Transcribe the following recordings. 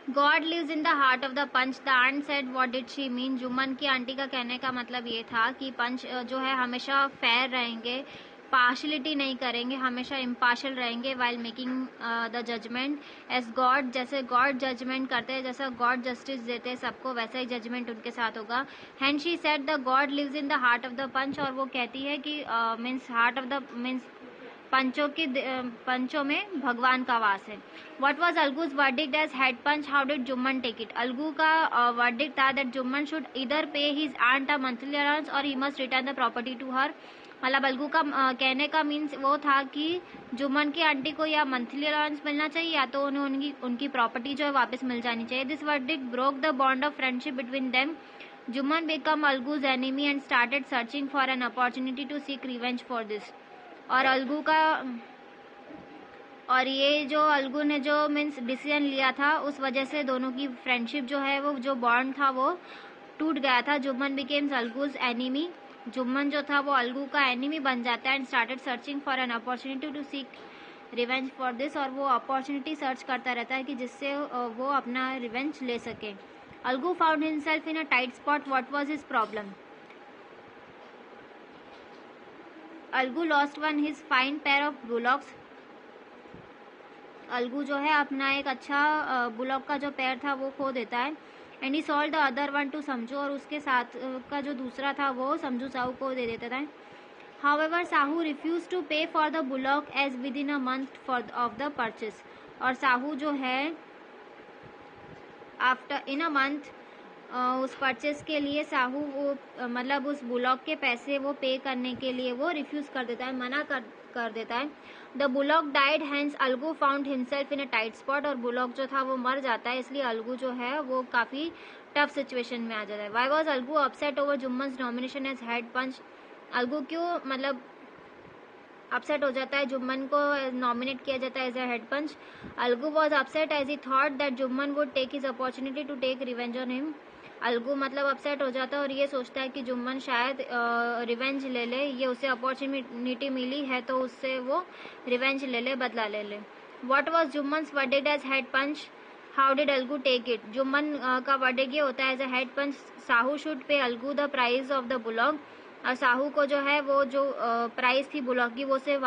God lives in the heart of the panch. The aunt said what did she mean. Jumman की aunty का कहने का मतलब ये था कि पंच जो है हमेशा फेयर रहेंगे, पार्शलिटी नहीं करेंगे, हमेशा इम्पार्शल रहेंगे while making the judgment as God. जैसे गॉड जजमेंट करते हैं, जैसा गॉड जस्टिस देते हैं सबको, वैसा ही जजमेंट उनके साथ होगा। And she said the God lives in the heart of the panch. और वो कहती है कि means heart of the means पंचों में भगवान का वास है। What was Algu's verdict as head panch, how did Jumman take it. Algu का वर्डिक्ट था that Jumman should either pay his aunt a monthly allowance or he must return the property to her. मतलब अलगू का कहने का मीन्स वो था कि जुम्मन की आंटी को या मंथली अलाउंस मिलना चाहिए या तो उन्हें उनकी प्रॉपर्टी जो है वापस मिल जानी चाहिए। This verdict broke the bond of friendship between them. Jumman become Algu's enemy and started searching for an opportunity to seek revenge for this. और अलगू का और ये जो अलगू ने जो मीन्स डिसीजन लिया था उस वजह से दोनों की फ्रेंडशिप जो है वो जो बॉन्ड था वो टूट गया था। Jumman becomes Algu's enemy. जुम्मन जो था वो अलगू का एनिमी बन जाता है and started searching for an opportunity to seek revenge for this. और वो अपॉर्चुनिटी सर्च करता रहता है कि जिससे वो अपना रिवेंज ले सके। Algu found himself in a tight spot. What was his problem. Algu lost one his fine pair of bullocks. Algu जो है अपना एक अच्छा बुलॉक का जो पैर था वो खो देता है। And he solve the other one two समझू। और उसके साथ का जो दूसरा था वो समझू साहू को दे देता था। However Sahu refused to pay for the bullock as within a month for of the purchase. और साहू जो है आफ्टर इन अ मंथ उस परचेस के लिए साहू वो मतलब उस बुलॉक के पैसे वो पे करने के लिए वो रिफ्यूज कर देता है, मना कर देता है। The bullock died hence Algu found himself in a tight spot. और बुलॉक जो था वो मर जाता है, इसलिए अलगू जो है वो काफी टफ सिचुएशन में आ जाता है। Why was Algu upset over Jumman's nomination as head panch. Algu क्यों मतलब अपसेट हो जाता है जुम्मन को नॉमिनेट किया जाता है as a head panch. Algu was upset as he thought that Jumman would take his opportunity to take revenge on him. Algu मतलब अपसेट हो जाता है और ये सोचता है कि जुम्मन शायद रिवेंज ले ले, ये उसे अपॉर्चुनिटी मिली है तो उससे वो रिवेंज ले ले, बदला ले ले। What was Jumman's verdict as head panch, how did Algu take it. Jumman का वर्डिक्ट ये होता है as a head panch Sahu should pay Algu the price of the bullock. और साहू को जो है वो जो प्राइस थी बुलॉक की वो से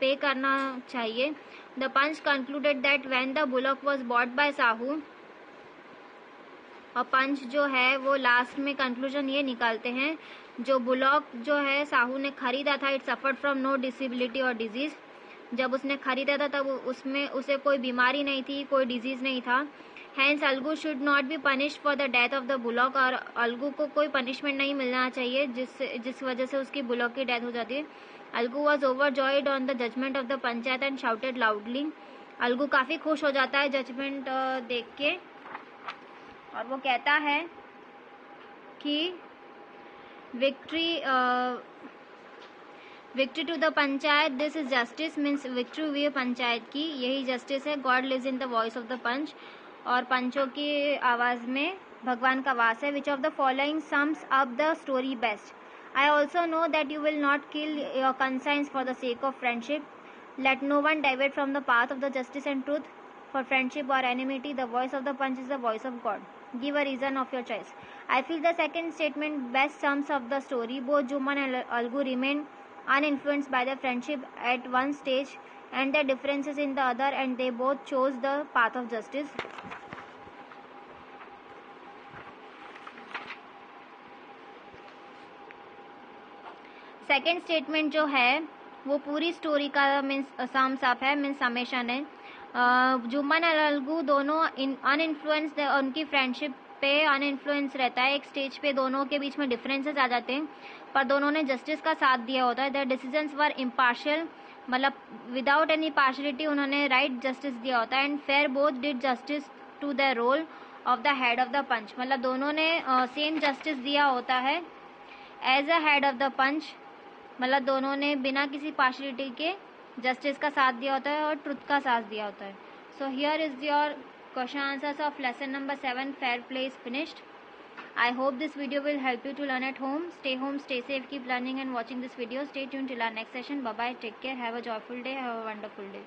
पे करना चाहिए। The panch concluded that when the bullock was bought by Sahu. और पंच जो है वो लास्ट में कंक्लूजन ये निकालते हैं जो बुलॉक जो है साहू ने खरीदा था it suffered from no disability और डिजीज। जब उसने खरीदा था तब उसमें उसे कोई बीमारी नहीं थी, कोई डिजीज नहीं था। Hence Algu should not be punished for the death of the bullock. और अलगू को कोई पनिशमेंट नहीं मिलना चाहिए जिस वजह से उसकी बुलॉक की डेथ हो जाती है। Algu was overjoyed on the judgment of the panchayat and shouted loudly. Algu काफी खुश हो जाता है जजमेंट देख के और वो कहता है कि victory to the panchayat, this is justice means victory हुई है पंचायत की, यही जस्टिस है। God lives in the voice of the panch. और पंचों की आवाज में भगवान का वास है। Which of the following sums up the story best. I also know that you will not kill your conscience for the sake of friendship. Let no one divert from the path of the justice and truth. For friendship or enmity, the voice of the punch is the voice of God. Give a reason of your choice. I feel the second statement best sums up the story. Both Juman and Algu remain uninfluenced by their friendship at one stage and their differences in the other, and they both chose the path of justice. Second statement जो है वो पूरी story का means sums up है, means summation है। जुम्मन और अलगू दोनों अनइन्फ्लुएंस्ड, उनकी फ्रेंडशिप पे अनइन्फ्लुएंस रहता है। एक स्टेज पे दोनों के बीच में डिफरेंसेस आ जाते हैं पर दोनों ने जस्टिस का साथ दिया होता है। द डिसीजंस वर इम्पार्शियल, मतलब विदाउट एनी पार्शलिटी उन्होंने राइट जस्टिस दिया होता है। And fair both did justice to the role of the head of the panch, मतलब दोनों ने सेम जस्टिस दिया होता है as a head of the panch, मतलब दोनों ने बिना किसी पार्शलिटी के जस्टिस का साथ दिया होता है और ट्रुथ का साथ दिया होता है। So here is your question answers of lesson number 7 fair play is finished. I hope this video will help you to learn at home. Stay home, stay safe, keep learning and watching this video. Stay tuned till our next session. Bye bye, take care, have a joyful day, have a wonderful day.